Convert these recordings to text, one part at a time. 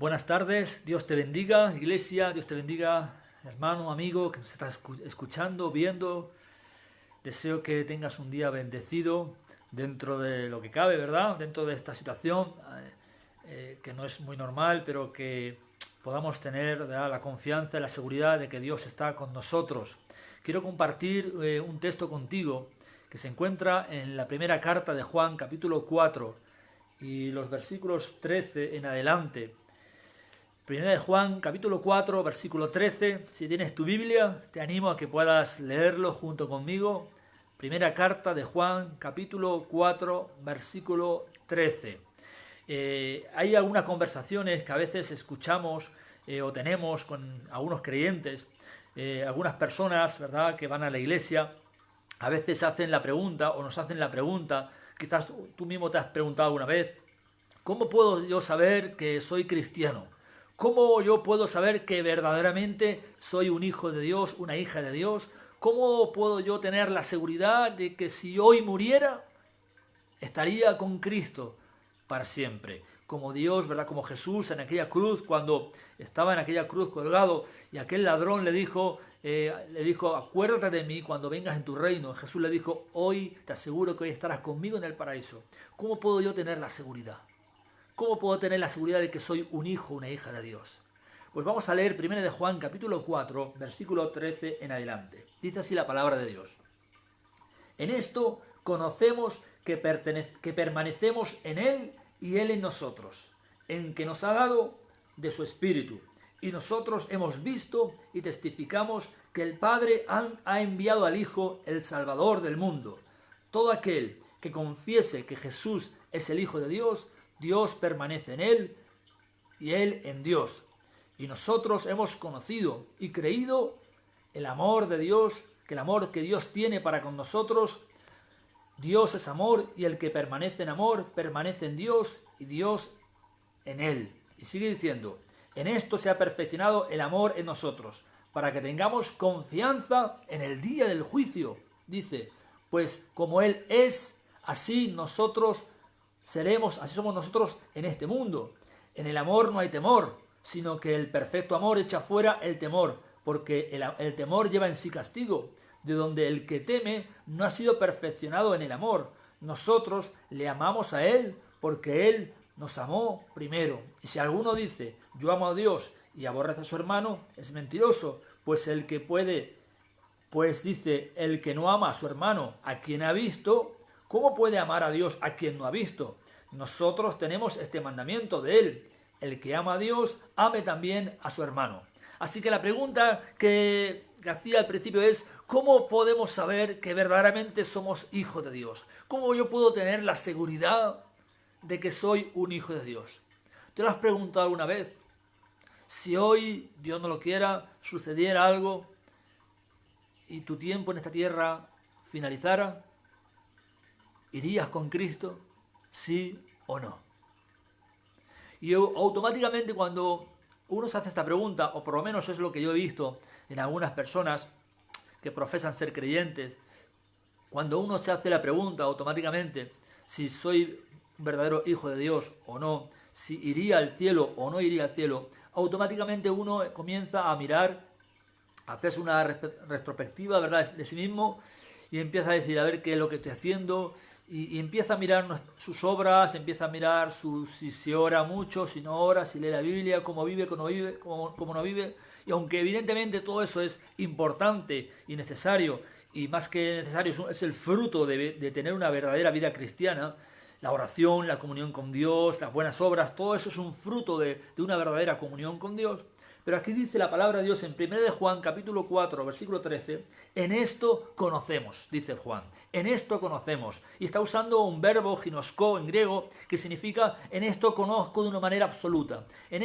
Buenas tardes, Dios te bendiga, iglesia, Dios te bendiga, hermano, amigo que nos estás escuchando, viendo. Deseo que tengas un día bendecido dentro de lo que cabe, ¿verdad? Dentro de esta situación que no es muy normal, pero que podamos tener, ¿verdad?, la confianza y la seguridad de que Dios está con nosotros. Quiero compartir un texto contigo que se encuentra en la primera carta de Juan, capítulo 4, y los versículos 13 en adelante. Primera de Juan, capítulo 4, versículo 13. Si tienes tu Biblia, te animo a que puedas leerlo junto conmigo. Primera carta de Juan, capítulo 4, versículo 13. Hay algunas conversaciones que a veces escuchamos o tenemos con algunos creyentes, algunas personas, ¿verdad?, que van a la iglesia. A veces hacen la pregunta o nos hacen la pregunta, quizás tú mismo te has preguntado alguna vez: ¿cómo puedo yo saber que soy cristiano? ¿Cómo yo puedo saber que verdaderamente soy un hijo de Dios, una hija de Dios? ¿Cómo puedo yo tener la seguridad de que si hoy muriera, estaría con Cristo para siempre? Como Dios, ¿verdad? Como Jesús en aquella cruz, cuando estaba en aquella cruz colgado y aquel ladrón le dijo, acuérdate de mí cuando vengas en tu reino. Jesús le dijo: hoy te aseguro que hoy estarás conmigo en el paraíso. ¿Cómo puedo yo tener la seguridad? ¿Cómo puedo tener la seguridad de que soy un hijo, una hija de Dios? Pues vamos a leer 1 de Juan, capítulo 4, versículo 13 en adelante. Dice así la palabra de Dios: en esto conocemos que permanecemos en Él y Él en nosotros, en que nos ha dado de su Espíritu. Y nosotros hemos visto y testificamos que el Padre ha enviado al Hijo, el Salvador del mundo. Todo aquel que confiese que Jesús es el Hijo de Dios, Dios permanece en Él y Él en Dios. Y nosotros hemos conocido y creído el amor de Dios, que el amor que Dios tiene para con nosotros. Dios es amor, y el que permanece en amor permanece en Dios y Dios en Él. Y sigue diciendo: en esto se ha perfeccionado el amor en nosotros, para que tengamos confianza en el día del juicio. Dice: pues como Él es, así somos nosotros en este mundo. En el amor no hay temor, sino que el perfecto amor echa fuera el temor, porque el temor lleva en sí castigo, de donde el que teme no ha sido perfeccionado en el amor. Nosotros le amamos a Él porque Él nos amó primero. Y si alguno dice: yo amo a Dios, y aborrece a su hermano, es mentiroso, pues el que no ama a su hermano, a quien ha visto, ¿cómo puede amar a Dios a quien no ha visto? Nosotros tenemos este mandamiento de Él: el que ama a Dios, ame también a su hermano. Así que la pregunta que hacía al principio es: ¿cómo podemos saber que verdaderamente somos hijos de Dios? ¿Cómo yo puedo tener la seguridad de que soy un hijo de Dios? ¿Te lo has preguntado alguna vez? Si hoy, Dios no lo quiera, sucediera algo y tu tiempo en esta tierra finalizara, ¿irías con Cristo? ¿Sí o no? Y automáticamente, cuando uno se hace esta pregunta, o por lo menos es lo que yo he visto en algunas personas que profesan ser creyentes, cuando uno se hace la pregunta automáticamente si soy un verdadero hijo de Dios o no, si iría al cielo o no iría al cielo, automáticamente uno comienza a mirar, a hacerse una retrospectiva, ¿verdad?, de sí mismo, y empieza a decir: a ver qué es lo que estoy haciendo. Y empieza a mirar sus obras, empieza a mirar si ora mucho, si no ora, si lee la Biblia, cómo vive, cómo no vive. Y aunque evidentemente todo eso es importante y necesario, y más que necesario es el fruto de tener una verdadera vida cristiana, la oración, la comunión con Dios, las buenas obras, todo eso es un fruto de una verdadera comunión con Dios. Pero aquí dice la palabra de Dios en 1 de Juan, capítulo 4, versículo 13, en esto conocemos, dice Juan, en esto conocemos. Y está usando un verbo, ginosko, en griego, que significa: en esto conozco de una manera absoluta. En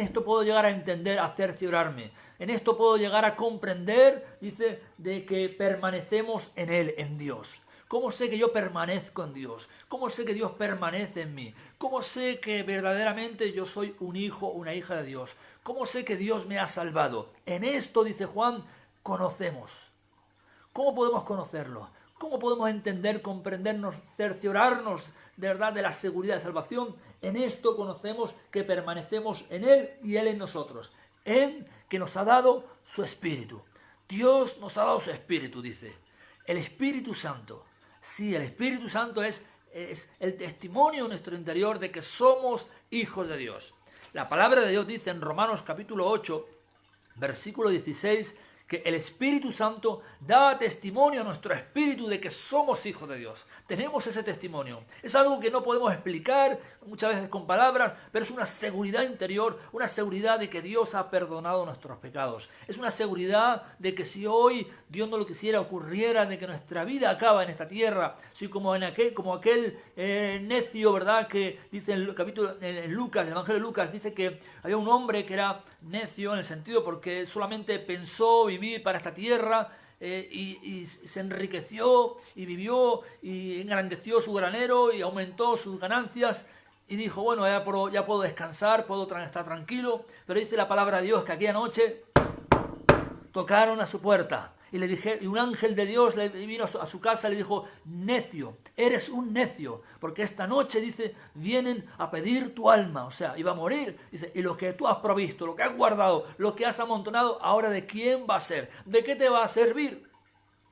esto puedo llegar a entender, a cerciorarme. En esto puedo llegar a comprender, dice, de que permanecemos en Él, en Dios. ¿Cómo sé que yo permanezco en Dios? ¿Cómo sé que Dios permanece en mí? ¿Cómo sé que verdaderamente yo soy un hijo, una hija de Dios? ¿Cómo sé que Dios me ha salvado? En esto, dice Juan, conocemos. ¿Cómo podemos conocerlo? ¿Cómo podemos entender, comprendernos, cerciorarnos de verdad de la seguridad de salvación? En esto conocemos que permanecemos en Él y Él en nosotros, en que nos ha dado su Espíritu. Dios nos ha dado su Espíritu, dice. El Espíritu Santo. Sí, el Espíritu Santo es el testimonio en nuestro interior de que somos hijos de Dios. La palabra de Dios dice en Romanos capítulo 8, versículo 16, que el Espíritu Santo da testimonio a nuestro espíritu de que somos hijos de Dios. Tenemos ese testimonio. Es algo que no podemos explicar muchas veces con palabras, pero es una seguridad interior, una seguridad de que Dios ha perdonado nuestros pecados. Es una seguridad de que si hoy Dios no lo quisiera, ocurriera de que nuestra vida acaba en esta tierra, así como aquel necio, ¿verdad? Que dice en el capítulo en Lucas, el Evangelio de Lucas, dice que había un hombre que era necio en el sentido porque solamente pensó vivir para esta tierra, y se enriqueció y vivió y engrandeció su granero y aumentó sus ganancias y dijo, bueno, ya puedo descansar, puedo estar tranquilo. Pero dice la palabra de Dios que aquella noche tocaron a su puerta y un ángel de Dios le vino a su casa y le dijo, necio, eres un necio, porque esta noche, dice, vienen a pedir tu alma, o sea, iba a morir, dice, y lo que tú has provisto, lo que has guardado, lo que has amontonado, ahora ¿de quién va a ser? ¿De qué te va a servir?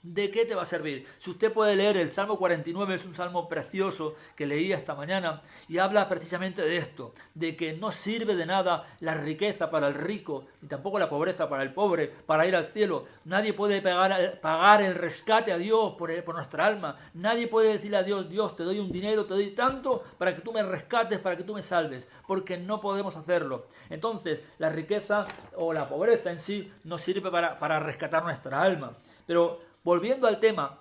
¿De qué te va a servir? Si usted puede leer el Salmo 49, es un salmo precioso que leía esta mañana y habla precisamente de esto, de que no sirve de nada la riqueza para el rico, ni tampoco la pobreza para el pobre, para ir al cielo. Nadie puede pagar el rescate a Dios por nuestra alma. Nadie puede decirle a Dios, Dios, te doy un dinero, te doy tanto para que tú me rescates, para que tú me salves, porque no podemos hacerlo. Entonces, la riqueza o la pobreza en sí no sirve para rescatar nuestra alma. Pero volviendo al tema,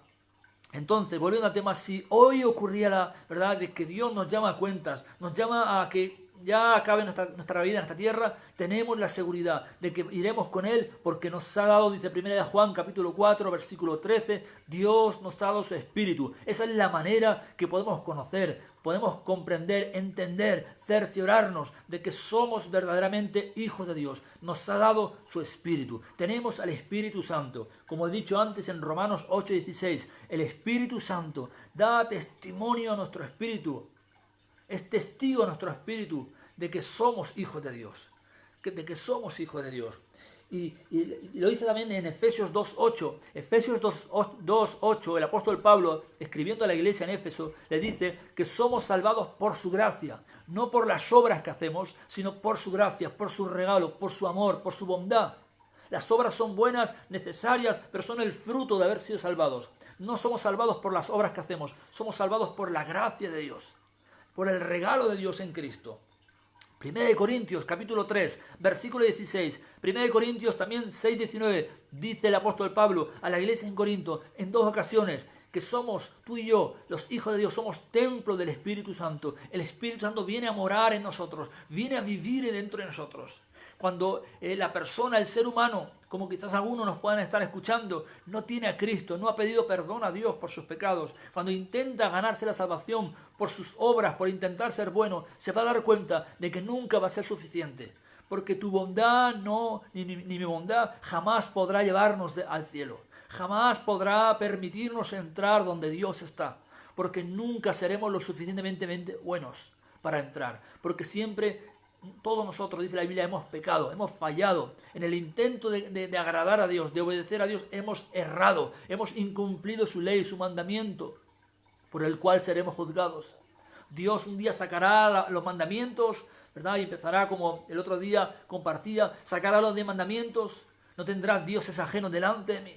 si hoy ocurría la verdad de que Dios nos llama a cuentas, nos llama a que ya acabe nuestra vida en esta tierra, tenemos la seguridad de que iremos con Él porque nos ha dado, dice 1 de Juan capítulo 4, versículo 13, Dios nos ha dado su Espíritu. Esa es la manera que podemos conocer, podemos comprender, entender, cerciorarnos de que somos verdaderamente hijos de Dios. Nos ha dado su Espíritu. Tenemos al Espíritu Santo. Como he dicho antes en Romanos 8:16, el Espíritu Santo da testimonio a nuestro espíritu. Es testigo a nuestro espíritu de que somos hijos de Dios. De que somos hijos de Dios. Y lo dice también en Efesios 2:8. Efesios 2:8, el apóstol Pablo, escribiendo a la iglesia en Éfeso, le dice que somos salvados por su gracia. No por las obras que hacemos, sino por su gracia, por su regalo, por su amor, por su bondad. Las obras son buenas, necesarias, pero son el fruto de haber sido salvados. No somos salvados por las obras que hacemos, somos salvados por la gracia de Dios, por el regalo de Dios en Cristo. 1 de Corintios, capítulo 3, versículo 16. 1 de Corintios también 6:19. Dice el apóstol Pablo a la iglesia en Corinto en dos ocasiones que somos, tú y yo, los hijos de Dios, somos templo del Espíritu Santo. El Espíritu Santo viene a morar en nosotros, viene a vivir dentro de nosotros. Cuando la persona, el ser humano, como quizás algunos nos puedan estar escuchando, no tiene a Cristo, no ha pedido perdón a Dios por sus pecados, cuando intenta ganarse la salvación por sus obras, por intentar ser bueno, se va a dar cuenta de que nunca va a ser suficiente. Porque tu bondad ni mi bondad jamás podrá llevarnos al cielo. Jamás podrá permitirnos entrar donde Dios está. Porque nunca seremos lo suficientemente buenos para entrar. Porque siempre todos nosotros, dice la Biblia, hemos pecado, hemos fallado. En el intento de agradar a Dios, de obedecer a Dios, hemos errado, hemos incumplido su ley, su mandamiento, por el cual seremos juzgados. Dios un día sacará los mandamientos, ¿verdad? Y empezará, como el otro día compartía, sacará los 10 mandamientos. No tendrás dioses ajenos delante de mí.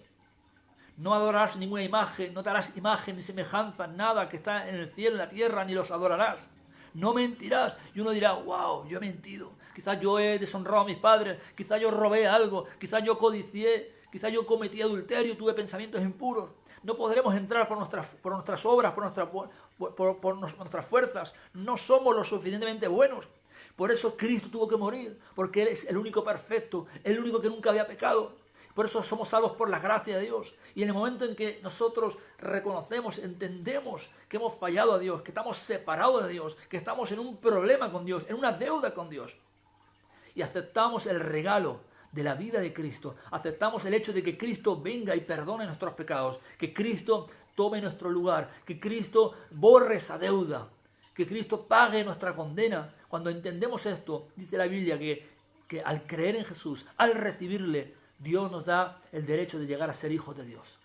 No adorarás ninguna imagen, no te harás imagen ni semejanza, nada que está en el cielo, en la tierra, ni los adorarás. No mentirás. Y uno dirá, wow, yo he mentido. Quizás yo he deshonrado a mis padres. Quizás yo robé algo. Quizás yo codicié. Quizás yo cometí adulterio. Tuve pensamientos impuros. No podremos entrar por nuestras obras, por nuestras fuerzas. No somos lo suficientemente buenos. Por eso Cristo tuvo que morir. Porque Él es el único perfecto. El único que nunca había pecado. Por eso somos salvos por la gracia de Dios. Y en el momento en que nosotros reconocemos, entendemos que hemos fallado a Dios, que estamos separados de Dios, que estamos en un problema con Dios, en una deuda con Dios, y aceptamos el regalo de la vida de Cristo, aceptamos el hecho de que Cristo venga y perdone nuestros pecados, que Cristo tome nuestro lugar, que Cristo borre esa deuda, que Cristo pague nuestra condena. Cuando entendemos esto, dice la Biblia que al creer en Jesús, al recibirle, Dios nos da el derecho de llegar a ser hijos de Dios.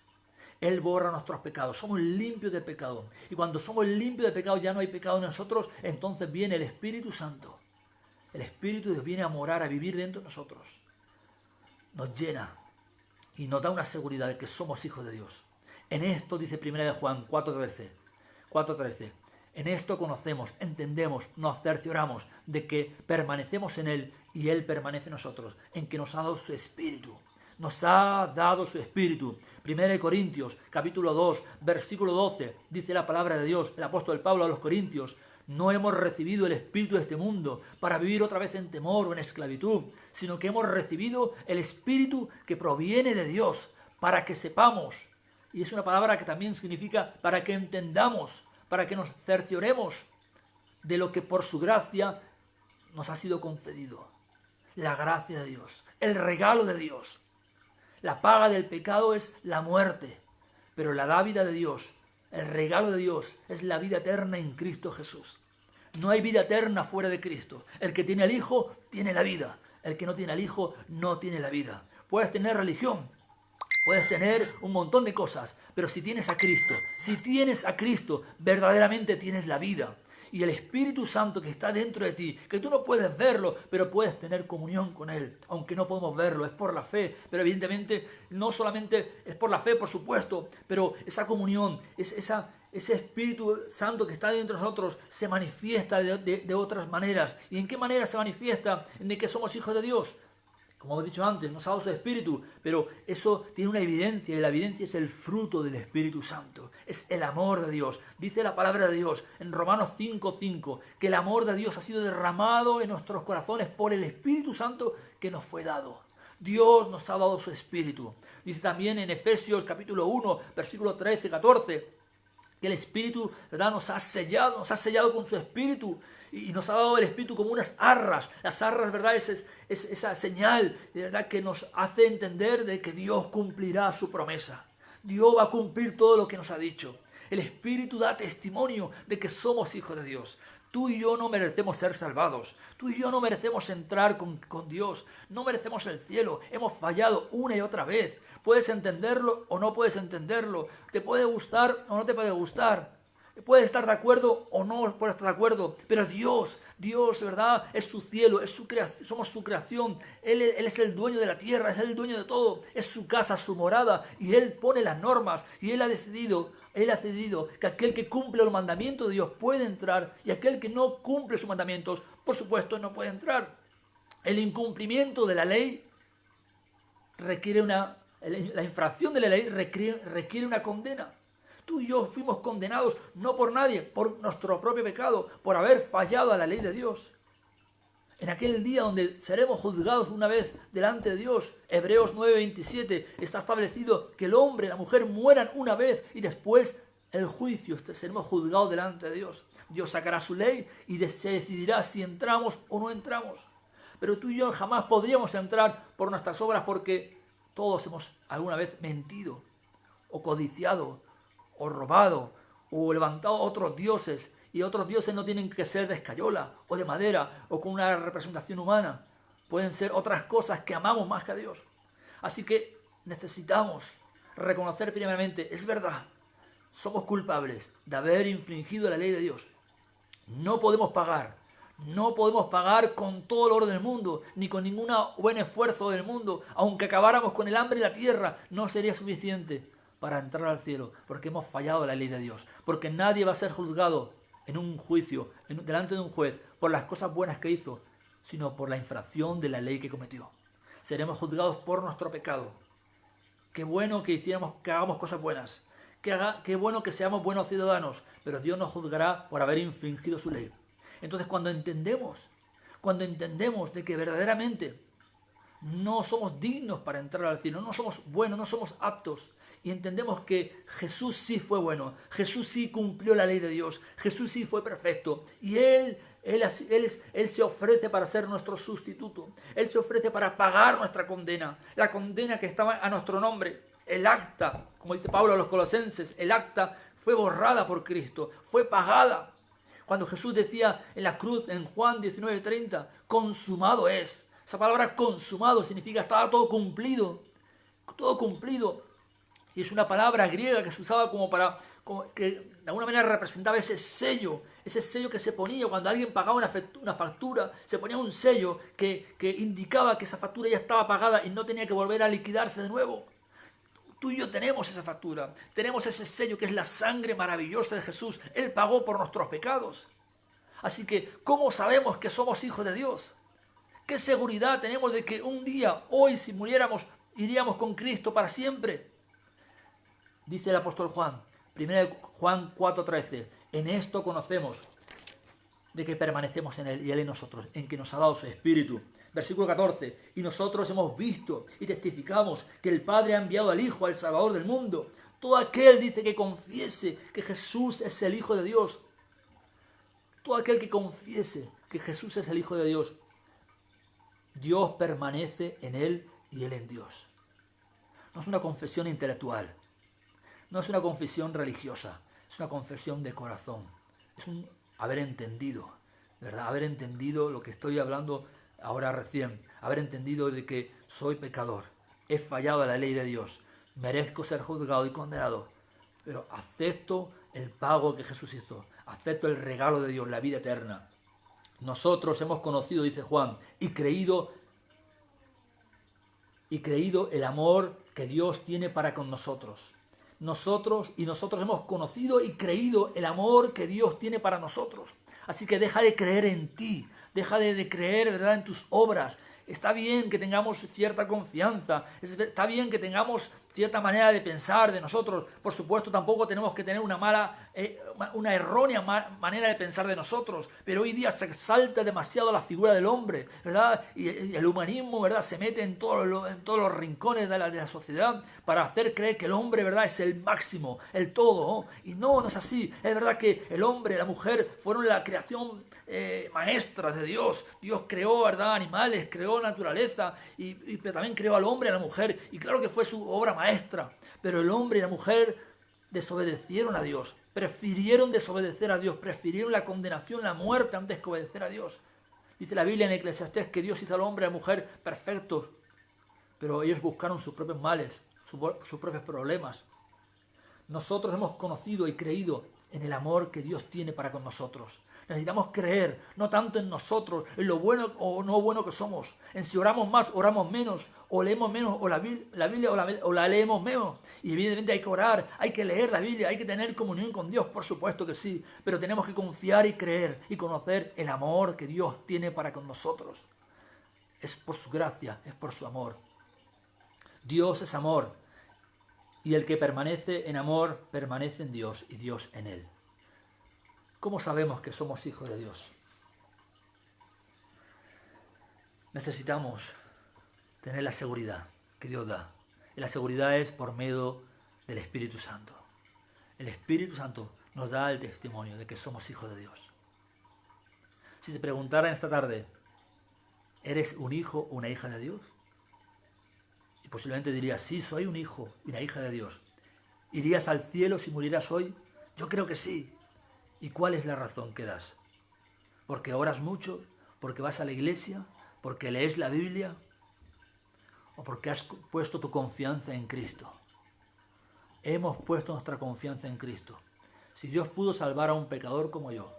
Él borra nuestros pecados, somos limpios de pecado. Y cuando somos limpios de pecado, ya no hay pecado en nosotros, entonces viene el Espíritu Santo. El Espíritu de Dios viene a morar, a vivir dentro de nosotros. Nos llena y nos da una seguridad de que somos hijos de Dios. En esto, dice 1 de Juan 4:13, en esto conocemos, entendemos, nos cercioramos de que permanecemos en Él y Él permanece en nosotros, en que nos ha dado su Espíritu. Nos ha dado su Espíritu. 1 Corintios, capítulo 2, versículo 12, dice la palabra de Dios, el apóstol Pablo a los Corintios: no hemos recibido el espíritu de este mundo para vivir otra vez en temor o en esclavitud, sino que hemos recibido el Espíritu que proviene de Dios, para que sepamos, y es una palabra que también significa para que entendamos, para que nos cercioremos de lo que por su gracia nos ha sido concedido. La gracia de Dios, el regalo de Dios. La paga del pecado es la muerte, pero la dávida de Dios, el regalo de Dios, es la vida eterna en Cristo Jesús. No hay vida eterna fuera de Cristo. El que tiene al Hijo tiene la vida. El que no tiene al Hijo no tiene la vida. Puedes tener religión, puedes tener un montón de cosas, pero si tienes a Cristo, verdaderamente tienes la vida. Y el Espíritu Santo que está dentro de ti, que tú no puedes verlo, pero puedes tener comunión con Él, aunque no podemos verlo, es por la fe. Pero evidentemente no solamente es por la fe, por supuesto, pero esa comunión, ese Espíritu Santo que está dentro de nosotros se manifiesta de otras maneras. ¿Y en qué manera se manifiesta? En que somos hijos de Dios. Como hemos dicho antes, nos ha dado su Espíritu, pero eso tiene una evidencia, y la evidencia es el fruto del Espíritu Santo. Es el amor de Dios. Dice la palabra de Dios en Romanos 5:5, que el amor de Dios ha sido derramado en nuestros corazones por el Espíritu Santo que nos fue dado. Dios nos ha dado su Espíritu. Dice también en Efesios capítulo 1, versículo 13-14, que el Espíritu, ¿verdad?, nos ha sellado con su Espíritu. Y nos ha dado el Espíritu como unas arras. Las arras, ¿verdad?, es esa señal, ¿verdad?, que nos hace entender de que Dios cumplirá su promesa. Dios va a cumplir todo lo que nos ha dicho. El Espíritu da testimonio de que somos hijos de Dios. Tú y yo no merecemos ser salvados. Tú y yo no merecemos entrar con Dios. No merecemos el cielo. Hemos fallado una y otra vez. Puedes entenderlo o no puedes entenderlo. Te puede gustar o no te puede gustar. Puedes estar de acuerdo o no puedes estar de acuerdo, pero Dios, ¿verdad?, es su cielo, es su creación, somos su creación. Él es el dueño de la tierra, es el dueño de todo, es su casa, su morada, y Él pone las normas, y Él ha decidido que aquel que cumple los mandamientos de Dios puede entrar, y aquel que no cumple sus mandamientos, por supuesto, no puede entrar. El incumplimiento de la ley la infracción de la ley requiere una condena. Tú y yo fuimos condenados no por nadie, por nuestro propio pecado, por haber fallado a la ley de Dios. En aquel día donde seremos juzgados una vez delante de Dios, Hebreos 9:27, está establecido que el hombre y la mujer mueran una vez y después el juicio, seremos juzgados delante de Dios. Dios sacará su ley y se decidirá si entramos o no entramos. Pero tú y yo jamás podríamos entrar por nuestras obras porque todos hemos alguna vez mentido o codiciado o robado, o levantado otros dioses, y otros dioses no tienen que ser de escayola, o de madera, o con una representación humana. Pueden ser otras cosas que amamos más que a Dios. Así que necesitamos reconocer primeramente, es verdad, somos culpables de haber infringido la ley de Dios. No podemos pagar con todo el oro del mundo, ni con ningún buen esfuerzo del mundo. Aunque acabáramos con el hambre en la tierra, no sería suficiente para entrar al cielo, porque hemos fallado la ley de Dios, porque nadie va a ser juzgado en un juicio, delante de un juez, por las cosas buenas que hizo, sino por la infracción de la ley que cometió. Seremos juzgados por nuestro pecado. Qué bueno que hagamos cosas buenas, qué bueno que seamos buenos ciudadanos, pero Dios nos juzgará por haber infringido su ley. Entonces cuando entendemos de que verdaderamente no somos dignos para entrar al cielo, no somos buenos, no somos aptos, y entendemos que Jesús sí fue bueno, Jesús sí cumplió la ley de Dios, Jesús sí fue perfecto, y Él se ofrece para ser nuestro sustituto, Él se ofrece para pagar nuestra condena, la condena que estaba a nuestro nombre. El acta, como dice Pablo a los Colosenses, el acta fue borrada por Cristo, fue pagada. Cuando Jesús decía en la cruz, en Juan 19:30, consumado es. Esa palabra consumado significa estaba todo cumplido. Todo cumplido. Y es una palabra griega que se usaba que de alguna manera representaba ese sello que se ponía cuando alguien pagaba una factura, se ponía un sello que indicaba que esa factura ya estaba pagada y no tenía que volver a liquidarse de nuevo. Tú y yo tenemos esa factura, tenemos ese sello que es la sangre maravillosa de Jesús. Él pagó por nuestros pecados. Así que, ¿cómo sabemos que somos hijos de Dios? ¿Qué seguridad tenemos de que un día, hoy, si muriéramos, iríamos con Cristo para siempre? Dice el apóstol Juan, 1 Juan 4:13, en esto conocemos de que permanecemos en Él y Él en nosotros, en que nos ha dado su Espíritu. Versículo 14, y nosotros hemos visto y testificamos que el Padre ha enviado al Hijo, al Salvador del mundo. Todo aquel, dice, que confiese que Jesús es el Hijo de Dios. Todo aquel que confiese que Jesús es el Hijo de Dios, Dios permanece en Él y Él en Dios. No es una confesión intelectual, no es una confesión religiosa, es una confesión de corazón. Es un haber entendido, ¿verdad? Haber entendido lo que estoy hablando ahora recién. Haber entendido de que soy pecador, he fallado a la ley de Dios, merezco ser juzgado y condenado, pero acepto el pago que Jesús hizo, acepto el regalo de Dios, la vida eterna. Nosotros hemos conocido, dice Juan, y creído el amor que Dios tiene para con nosotros. Nosotros hemos conocido y creído el amor que Dios tiene para nosotros. Así que deja de creer en ti, deja de creer, ¿verdad?, en tus obras. Está bien que tengamos cierta confianza, está bien que tengamos cierta manera de pensar de nosotros. Por supuesto, tampoco tenemos que tener una errónea manera de pensar de nosotros, pero hoy día se exalta demasiado la figura del hombre, ¿verdad? Y el humanismo, ¿verdad?, se mete en todos los rincones de la sociedad para hacer creer que el hombre, ¿verdad?, es el máximo, el todo, ¿no? Y no es así. Es verdad que el hombre y la mujer fueron la creación maestra de Dios. Dios creó, ¿verdad?, animales, creó naturaleza, pero también creó al hombre y a la mujer, y claro que fue su obra maestra, pero el hombre y la mujer desobedecieron a Dios, prefirieron desobedecer a Dios, prefirieron la condenación, la muerte antes que obedecer a Dios. Dice la Biblia en Eclesiastés que Dios hizo al hombre y a la mujer perfectos, pero ellos buscaron sus propios males, sus propios problemas. Nosotros hemos conocido y creído en el amor que Dios tiene para con nosotros. Necesitamos creer, no tanto en nosotros, en lo bueno o no bueno que somos, en si oramos más, oramos menos, o leemos menos, o la Biblia o la leemos menos. Y evidentemente hay que orar, hay que leer la Biblia, hay que tener comunión con Dios, por supuesto que sí, pero tenemos que confiar y creer y conocer el amor que Dios tiene para con nosotros. Es por su gracia, es por su amor. Dios es amor, y el que permanece en amor permanece en Dios y Dios en él. ¿Cómo sabemos que somos hijos de Dios? Necesitamos tener la seguridad que Dios da. Y la seguridad es por medio del Espíritu Santo. El Espíritu Santo nos da el testimonio de que somos hijos de Dios. Si te preguntaran esta tarde, ¿eres un hijo o una hija de Dios? Y posiblemente dirías, sí, soy un hijo y una hija de Dios. ¿Irías al cielo si murieras hoy? Yo creo que sí. ¿Y cuál es la razón que das? ¿Porque oras mucho? ¿Porque vas a la iglesia? ¿Porque lees la Biblia? ¿O porque has puesto tu confianza en Cristo? Hemos puesto nuestra confianza en Cristo. Si Dios pudo salvar a un pecador como yo,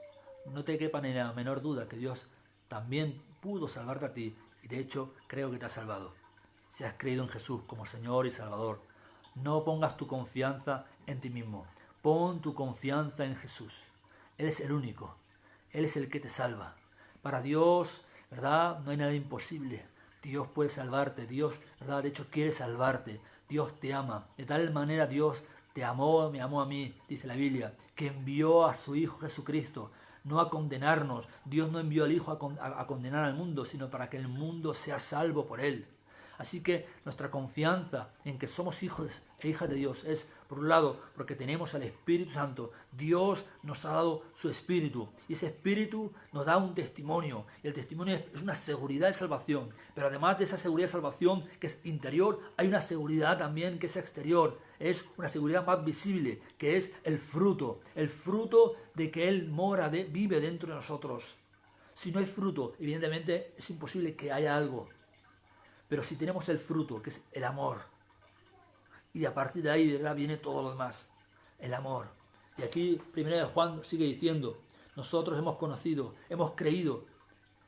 no te quepa ni la menor duda que Dios también pudo salvarte a ti, y de hecho creo que te ha salvado. Si has creído en Jesús como Señor y Salvador, no pongas tu confianza en ti mismo, pon tu confianza en Jesús. Él es el único, Él es el que te salva. Para Dios, ¿verdad?, no hay nada imposible. Dios puede salvarte, Dios, ¿verdad?, de hecho quiere salvarte. Dios te ama. De tal manera Dios te amó, me amó a mí, dice la Biblia, que envió a su Hijo Jesucristo, no a condenarnos. Dios no envió al Hijo a condenar al mundo, sino para que el mundo sea salvo por Él. Así que nuestra confianza en que somos hijos e hijas de Dios es, por un lado, porque tenemos al Espíritu Santo. Dios nos ha dado su Espíritu y ese Espíritu nos da un testimonio. Y el testimonio es una seguridad de salvación. Pero además de esa seguridad de salvación que es interior, hay una seguridad también que es exterior. Es una seguridad más visible, que es el fruto de que Él mora, vive dentro de nosotros. Si no hay fruto, evidentemente es imposible que haya algo. Pero si tenemos el fruto, que es el amor, y a partir de ahí, ¿verdad?, viene todo lo demás, el amor. Y aquí 1 Juan sigue diciendo, nosotros hemos conocido, hemos creído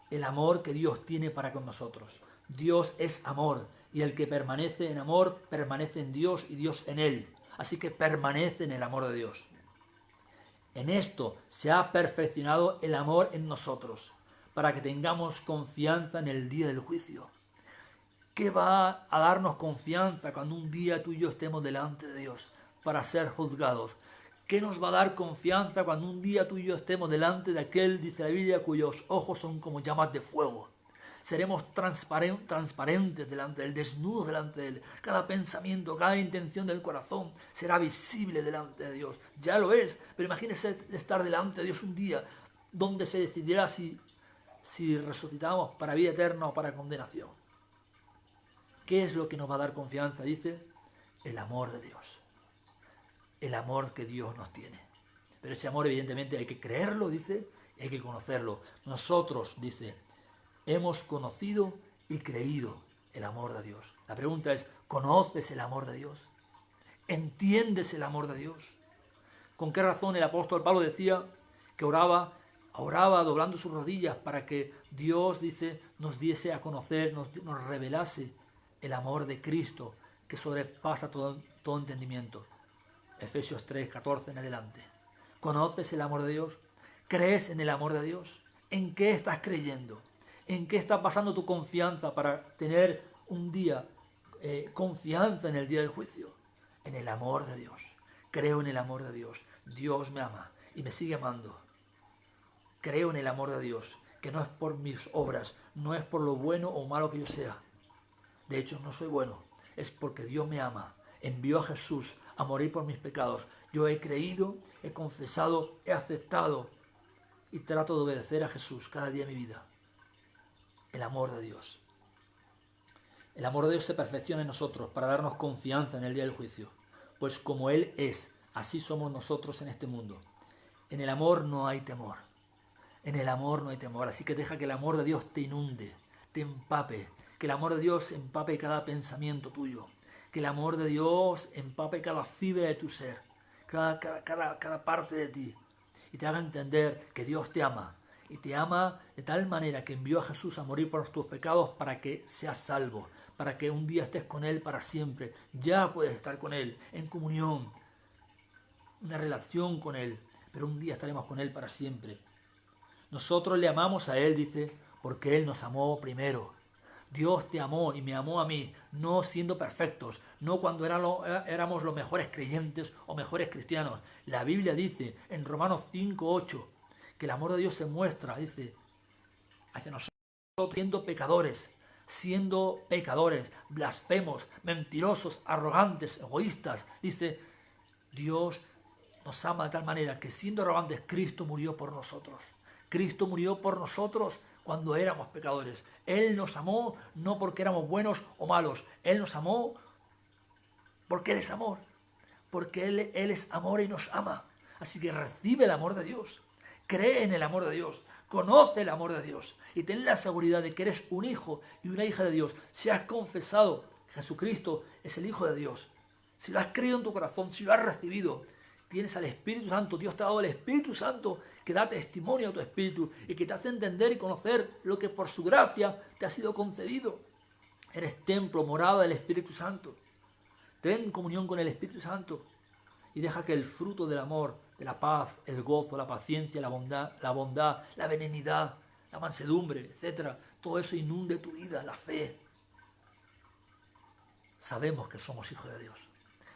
el amor que Dios tiene para con nosotros. Dios es amor, y el que permanece en amor, permanece en Dios y Dios en él. Así que permanece en el amor de Dios. En esto se ha perfeccionado el amor en nosotros, para que tengamos confianza en el día del juicio. ¿Qué va a darnos confianza cuando un día tú y yo estemos delante de Dios para ser juzgados? ¿Qué nos va a dar confianza cuando un día tú y yo estemos delante de aquel, dice la Biblia, cuyos ojos son como llamas de fuego? Seremos transparentes delante de Él, desnudos delante de Él. Cada pensamiento, cada intención del corazón será visible delante de Dios. Ya lo es, pero imagínese estar delante de Dios un día donde se decidirá si resucitamos para vida eterna o para condenación. ¿Qué es lo que nos va a dar confianza? Dice, el amor de Dios. El amor que Dios nos tiene. Pero ese amor evidentemente hay que creerlo, dice, y hay que conocerlo. Nosotros, dice, hemos conocido y creído el amor de Dios. La pregunta es, ¿conoces el amor de Dios? ¿Entiendes el amor de Dios? ¿Con qué razón el apóstol Pablo decía que oraba doblando sus rodillas para que Dios, dice, nos diese a conocer, nos revelase el amor de Cristo que sobrepasa todo entendimiento? Efesios 3, 14 en adelante. ¿Conoces el amor de Dios? ¿Crees en el amor de Dios? ¿En qué estás creyendo? ¿En qué está basando tu confianza para tener un día confianza en el día del juicio? En el amor de Dios. Creo en el amor de Dios. Dios me ama y me sigue amando. Creo en el amor de Dios, que no es por mis obras, no es por lo bueno o malo que yo sea. De hecho, no soy bueno. Es porque Dios me ama. Envió a Jesús a morir por mis pecados. Yo he creído, he confesado, he aceptado y trato de obedecer a Jesús cada día de mi vida. El amor de Dios. El amor de Dios se perfecciona en nosotros para darnos confianza en el día del juicio. Pues como Él es, así somos nosotros en este mundo. En el amor no hay temor. En el amor no hay temor. Así que deja que el amor de Dios te inunde, te empape. Que el amor de Dios empape cada pensamiento tuyo. Que el amor de Dios empape cada fibra de tu ser. Cada parte de ti. Y te haga entender que Dios te ama. Y te ama de tal manera que envió a Jesús a morir por tus pecados para que seas salvo. Para que un día estés con Él para siempre. Ya puedes estar con Él en comunión. Una relación con Él. Pero un día estaremos con Él para siempre. Nosotros le amamos a Él, dice, porque Él nos amó primero. Dios te amó y me amó a mí, no siendo perfectos, no cuando éramos los mejores creyentes o mejores cristianos. La Biblia dice en Romanos 5:8 que el amor de Dios se muestra, dice, hacia nosotros siendo pecadores, blasfemos, mentirosos, arrogantes, egoístas. Dice, Dios nos ama de tal manera que siendo arrogantes, Cristo murió por nosotros. Cristo murió por nosotros cuando éramos pecadores. Él nos amó no porque éramos buenos o malos. Él nos amó porque Él es amor. Porque Él es amor y nos ama. Así que recibe el amor de Dios. Cree en el amor de Dios. Conoce el amor de Dios. Y ten la seguridad de que eres un hijo y una hija de Dios. Si has confesado que Jesucristo es el Hijo de Dios. Si lo has creído en tu corazón, si lo has recibido, tienes al Espíritu Santo. Dios te ha dado el Espíritu Santo que da testimonio a tu espíritu y que te hace entender y conocer lo que por su gracia te ha sido concedido. Eres templo, morada del Espíritu Santo. Ten comunión con el Espíritu Santo y deja que el fruto del amor, de la paz, el gozo, la paciencia, la bondad, la benignidad, la mansedumbre, etc., todo eso inunde tu vida, la fe. Sabemos que somos hijos de Dios.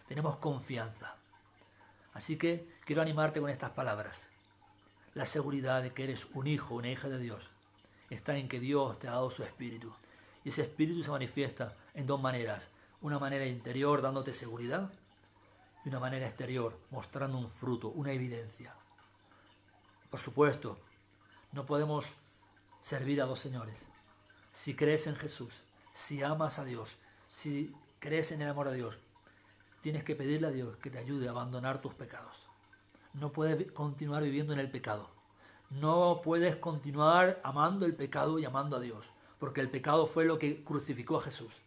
Tenemos confianza. Así que quiero animarte con estas palabras. La seguridad de que eres un hijo, una hija de Dios, está en que Dios te ha dado su Espíritu. Y ese Espíritu se manifiesta en dos maneras. Una manera interior dándote seguridad de una manera exterior, mostrando un fruto, una evidencia. Por supuesto, no podemos servir a dos señores. Si crees en Jesús, si amas a Dios, si crees en el amor a Dios, tienes que pedirle a Dios que te ayude a abandonar tus pecados. No puedes continuar viviendo en el pecado. No puedes continuar amando el pecado y amando a Dios, porque el pecado fue lo que crucificó a Jesús.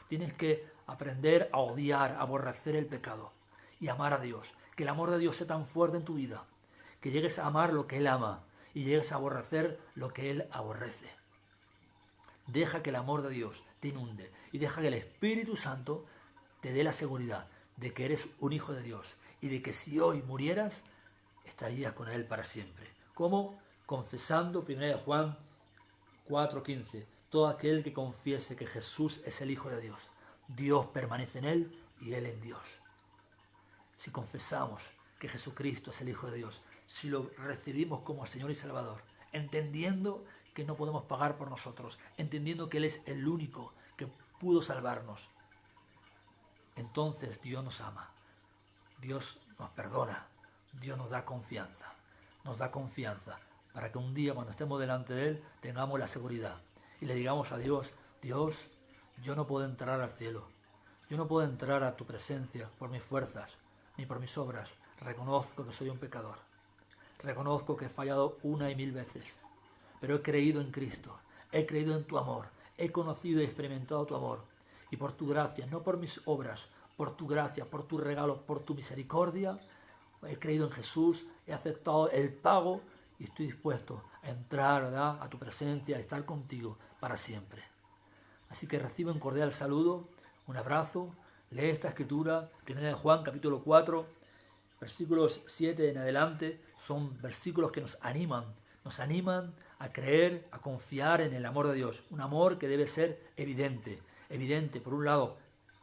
Tienes que aprender a odiar, a aborrecer el pecado y amar a Dios. Que el amor de Dios sea tan fuerte en tu vida, que llegues a amar lo que Él ama y llegues a aborrecer lo que Él aborrece. Deja que el amor de Dios te inunde y deja que el Espíritu Santo te dé la seguridad de que eres un hijo de Dios y de que si hoy murieras, estarías con Él para siempre. ¿Cómo? Confesando 1 Juan 4:15. Todo aquel que confiese que Jesús es el Hijo de Dios, Dios permanece en Él y Él en Dios. Si confesamos que Jesucristo es el Hijo de Dios, si lo recibimos como Señor y Salvador, entendiendo que no podemos pagar por nosotros, entendiendo que Él es el único que pudo salvarnos, entonces Dios nos ama, Dios nos perdona, Dios nos da confianza para que un día cuando estemos delante de Él tengamos la seguridad y le digamos a Dios: Dios, yo no puedo entrar al cielo, yo no puedo entrar a tu presencia por mis fuerzas ni por mis obras. Reconozco que soy un pecador, reconozco que he fallado 1 y 1000 veces, pero he creído en Cristo, he creído en tu amor, he conocido y experimentado tu amor, y por tu gracia, no por mis obras, por tu gracia, por tu regalo, por tu misericordia, he creído en Jesús, he aceptado el pago y estoy dispuesto a entrar, ¿verdad?, a tu presencia, a estar contigo para siempre. Así que recibe un cordial saludo, un abrazo, lee esta escritura, 1 Juan capítulo 4, versículos 7 en adelante, son versículos que nos animan a creer, a confiar en el amor de Dios, un amor que debe ser evidente por un lado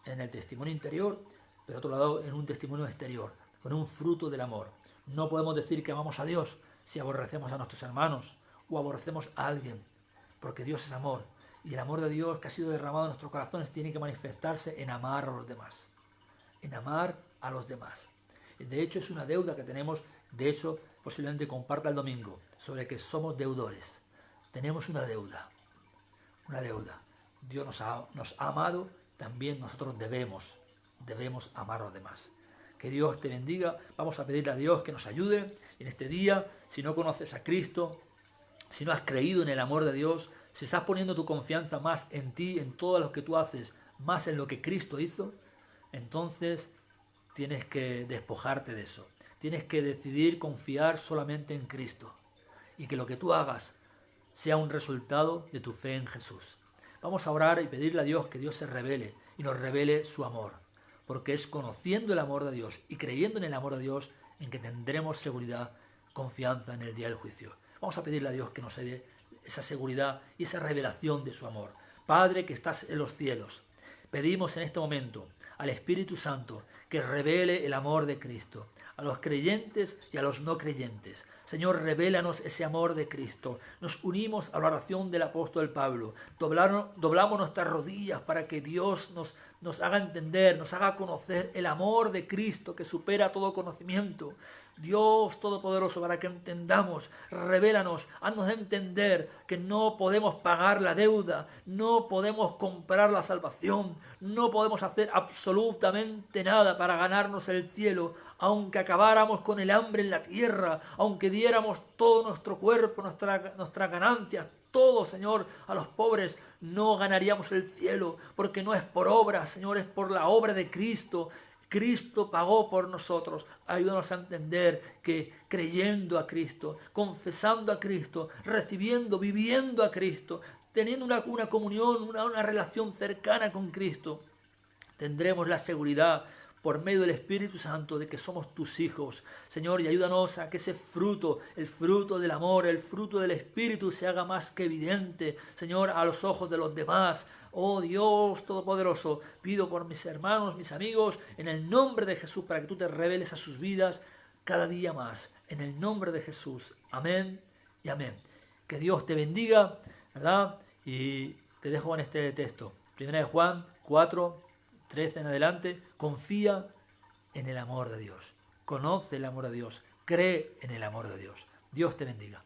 en el testimonio interior, pero por otro lado en un testimonio exterior, con un fruto del amor. No podemos decir que amamos a Dios si aborrecemos a nuestros hermanos o aborrecemos a alguien, porque Dios es amor, y el amor de Dios que ha sido derramado en nuestros corazones tiene que manifestarse en amar a los demás, De hecho, es una deuda que tenemos. De hecho, posiblemente comparta el domingo sobre que somos deudores. Tenemos una deuda. Dios nos ha amado, también nosotros debemos amar a los demás. Que Dios te bendiga. Vamos a pedirle a Dios que nos ayude en este día. Si no conoces a Cristo, si no has creído en el amor de Dios, si estás poniendo tu confianza más en ti, en todo lo que tú haces, más en lo que Cristo hizo, entonces tienes que despojarte de eso. Tienes que decidir confiar solamente en Cristo y que lo que tú hagas sea un resultado de tu fe en Jesús. Vamos a orar y pedirle a Dios que Dios se revele y nos revele su amor, porque es conociendo el amor de Dios y creyendo en el amor de Dios en que tendremos seguridad, confianza en el día del juicio. Vamos a pedirle a Dios que nos dé esa seguridad y esa revelación de su amor. Padre que estás en los cielos, pedimos en este momento al Espíritu Santo que revele el amor de Cristo a los creyentes y a los no creyentes. Señor, revélanos ese amor de Cristo. Nos unimos a la oración del apóstol Pablo. Doblamos nuestras rodillas para que Dios nos haga entender, nos haga conocer el amor de Cristo que supera todo conocimiento. Dios Todopoderoso, para que entendamos, revélanos, haznos entender que no podemos pagar la deuda, no podemos comprar la salvación, no podemos hacer absolutamente nada para ganarnos el cielo, aunque acabáramos con el hambre en la tierra, aunque diéramos todo nuestro cuerpo, nuestras ganancias, todo, Señor, a los pobres, no ganaríamos el cielo, porque no es por obra, Señor, es por la obra de Cristo. Cristo pagó por nosotros. Ayúdanos a entender que creyendo a Cristo, confesando a Cristo, recibiendo, viviendo a Cristo, teniendo una comunión, una relación cercana con Cristo, tendremos la seguridad por medio del Espíritu Santo de que somos tus hijos. Señor, y ayúdanos a que ese fruto, el fruto del amor, el fruto del Espíritu se haga más que evidente, Señor, a los ojos de los demás. Oh Dios Todopoderoso, pido por mis hermanos, mis amigos, en el nombre de Jesús, para que tú te reveles a sus vidas cada día más. En el nombre de Jesús. Amén y amén. Que Dios te bendiga, ¿verdad? Y te dejo con este texto. 1 Juan 4, 13 en adelante. Confía en el amor de Dios. Conoce el amor de Dios. Cree en el amor de Dios. Dios te bendiga.